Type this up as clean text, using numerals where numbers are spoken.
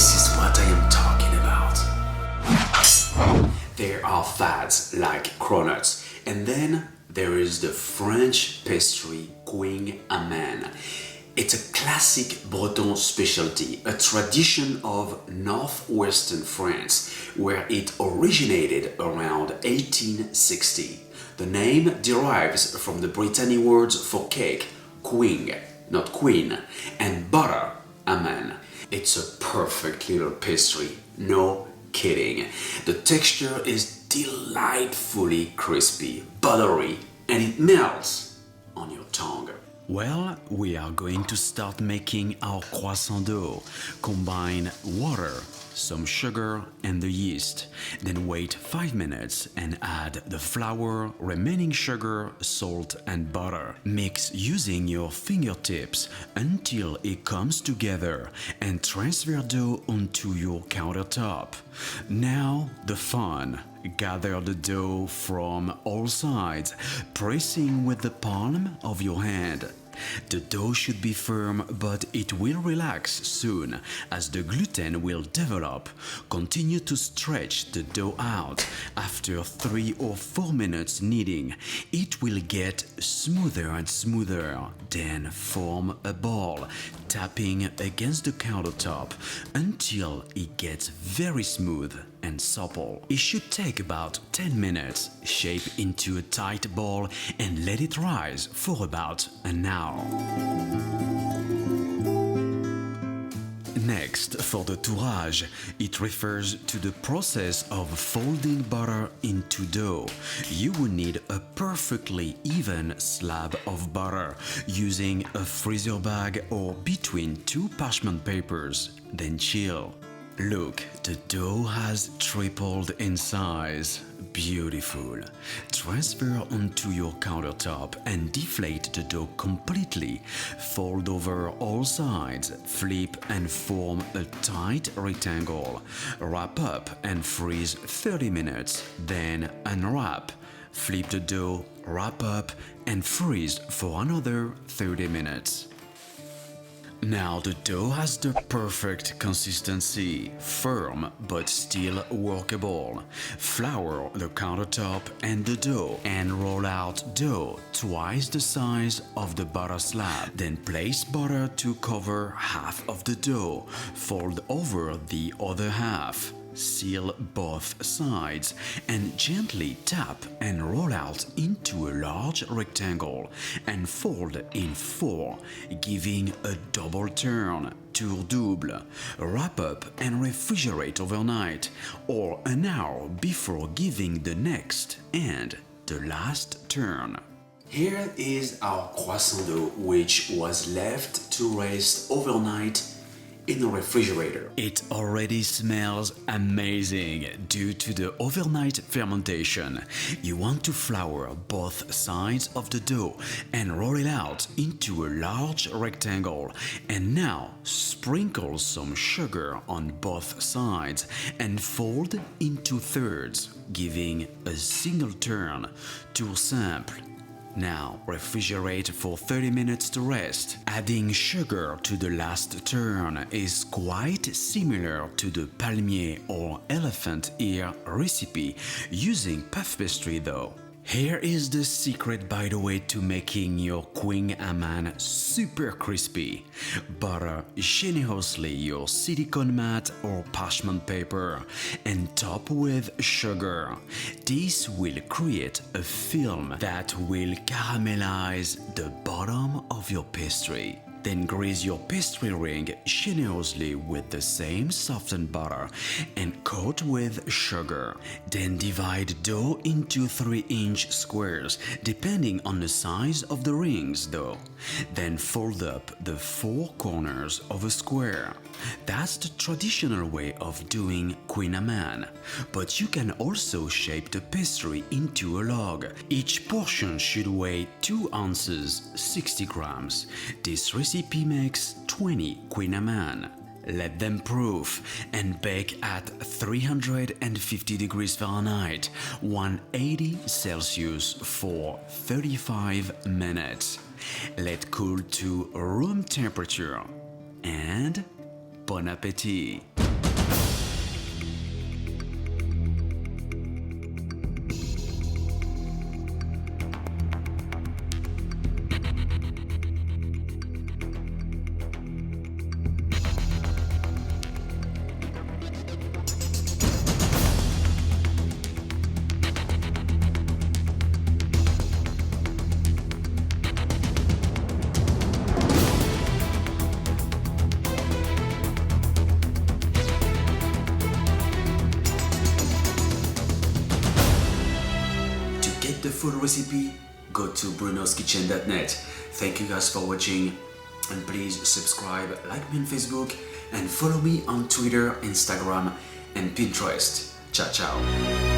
This is what I am talking about. There are fads like cronuts, and then there is the French pastry Kouign-Amann. It's a classic Breton specialty, a tradition of northwestern France, where it originated around 1860. The name derives from the Brittany words for cake, Kouign, not queen, and butter, Amann. It's a perfect little pastry, no kidding. The texture is delightfully crispy, buttery, and it melts on your tongue. Well, we are going to start making our croissant dough. Combine water, some sugar and the yeast. Then wait 5 minutes and add the flour, remaining sugar, salt and butter. Mix using your fingertips until it comes together and transfer dough onto your countertop. Now the fun. Gather the dough from all sides, pressing with the palm of your hand. The dough should be firm, but it will relax soon as the gluten will develop. Continue to stretch the dough out. After 3 or 4 minutes kneading, it will get smoother and smoother. Then form a ball, tapping against the countertop until it gets very smooth and supple. It should take about 10 minutes. Shape into a tight ball and let it rise for about an hour. Next, for the tourage, it refers to the process of folding butter into dough. You will need a perfectly even slab of butter using a freezer bag or between 2 parchment papers, then chill. Look, the dough has tripled in size. Beautiful. Transfer onto your countertop and deflate the dough completely. Fold over all sides, flip and form a tight rectangle. Wrap up and freeze 30 minutes, then unwrap. Flip the dough, wrap up and freeze for another 30 minutes. Now the dough has the perfect consistency, firm but still workable. Flour the countertop and the dough and roll out dough twice the size of the butter slab. Then place butter to cover half of the dough. Fold over the other half. Seal both sides and gently tap and roll out into a large rectangle and fold in 4, giving a double turn, tour double. Wrap up and refrigerate overnight or an hour before giving the next and the last turn. Here is our croissant dough, which was left to rest overnight in the refrigerator. It already smells amazing due to the overnight fermentation. You want to flour both sides of the dough and roll it out into a large rectangle. And now sprinkle some sugar on both sides and fold into thirds, giving a single turn. Tour simple. Now refrigerate for 30 minutes to rest. Adding sugar to the last turn is quite similar to the palmier or elephant ear recipe using puff pastry though. Here is the secret, by the way, to making your Kouign-Amann super crispy. Butter generously your silicone mat or parchment paper and top with sugar. This will create a film that will caramelize the bottom of your pastry. Then grease your pastry ring generously with the same softened butter and coat with sugar. Then divide dough into 3-inch squares depending on the size of the rings though. Then fold up the 4 corners of a square. That's the traditional way of doing Kouign-Amann. But you can also shape the pastry into a log. Each portion should weigh 2 ounces, 60 grams. This recipe makes 20 Kouign-Amann. Let them proof and bake at 350 degrees Fahrenheit, 180 Celsius for 35 minutes. Let cool to room temperature. And bon appétit! full recipe, go to brunoskitchen.net. Thank you guys for watching, and please subscribe, like me on Facebook, and follow me on Twitter, Instagram, and Pinterest. Ciao, ciao.